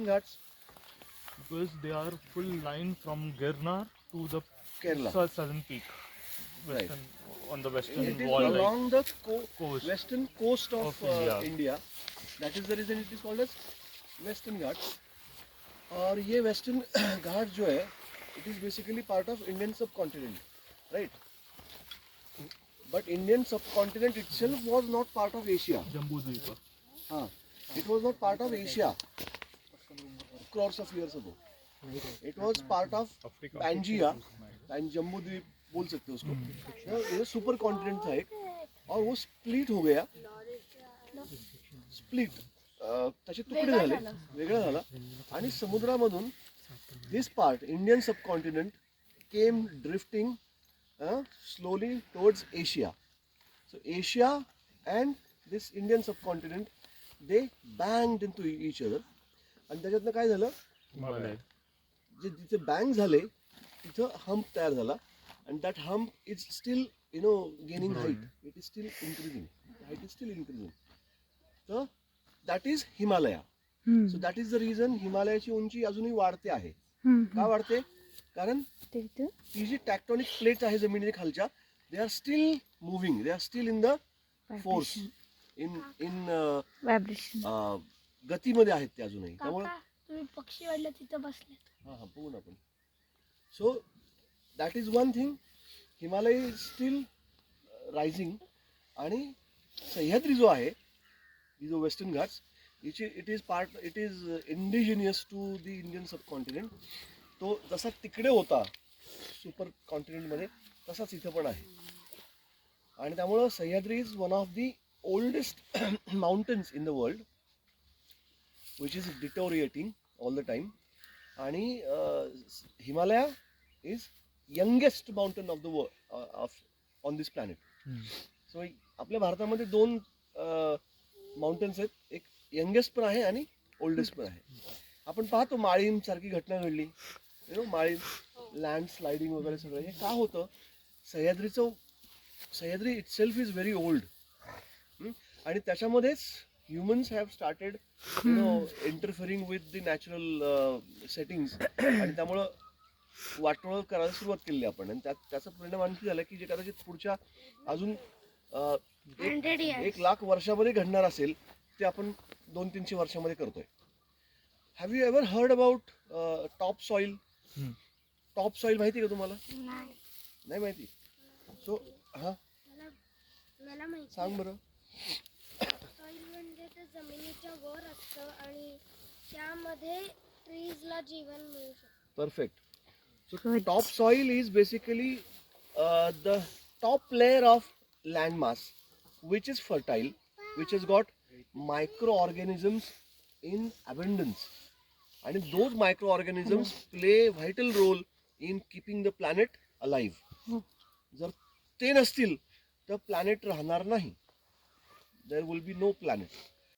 Western Ghats? Because they are full line from Girnar to the Kerala. southern peak. Western, on the western It is wall. along the coast western coast of India. India. That is the reason it is called as Western Ghats. और ये Western Ghats जो है, it is basically part of Indian subcontinent, right? But Indian subcontinent itself was not part of Asia. Jambudvipa. It was not part of Asia crores of years ago. It was part of Pangea, and Jambudvipa बोल सकते हो उसको. ये super continent था एक, और वो split हो गया. स्प्लिट त्याचे तुकडे झाले, वेगळा झाला, आणि समुद्रामधून this part, Indian subcontinent, came drifting slowly towards Asia. So Asia and this Indian subcontinent, they banged into each other. आणि त्याच्यातनं काय झालं, जे जिथे बँग झाले तिथं हम्प तयार झाला. and that hump is still gaining height. It is still increasing. Height is still increasing. So that is Himalaya. So that is the reason हिमालयाची उंची अजूनही वाढते आहे. का वाढते? कारण ती जी टॅक्टॉनिक प्लेट्स आहे जमिनीच्या खालच्या, they are still moving. They are still in the force, in vibration. गतीमध्ये आहेत ते अजूनही. त्यामुळे तुम्ही पक्षी वाढले तिथं बसले. हा बघू ना आपण. So that is one thing. Himalaya is still rising. आणि सह्याद्री जो आहे, जो western Ghats, it is indigenous to the Indian subcontinent. तो जसा तिकडे होता सुपर कॉन्टिनेंट मध्ये, तसाच इथं पण आहे. आणि त्यामुळं Sahyadri is one of the oldest mountains in the world, which is deteriorating all the time. आणि Himalaya is youngest mountain of the world on this planet. So आपल्या भारतामध्ये दोन माउंटन्स आहेत, एक यंगेस्ट पण आहे आणि ओल्डेस्ट पण आहे. आपण पाहतो माळीम सारखी घटना घडली, लँड स्लायडिंग वगैरे सगळं. हे का होतं? Sahyadri itself is very old, आणि त्याच्यामध्येच humans have started interfering with the natural settings, आणि त्यामुळं वाटोळं करायला सुरुवात केली आपण. आणि त्याचा परिणाम आणखी झाला की जे कदाचित पुढच्या अजून 1,00,000 वर्षामध्ये घडणार असेल, ते आपण 200-300 वर्षामध्ये करतोय. Have you ever heard about top soil? Top soil माहिती का तुम्हाला? नाही माहिती. सो सांग बरं. सॉइल म्हणजे ते जमिनीच्या वर असतं आणि त्यामध्ये ट्रीजला जीवन मिळू शकतं. Perfect. So top soil is basically the top layer of land mass, which is fertile, which has got microorganisms in abundance, and those microorganisms play a vital role in keeping the planet alive. जर ते नसतील तर planet राहणार नाही. There will be no planet.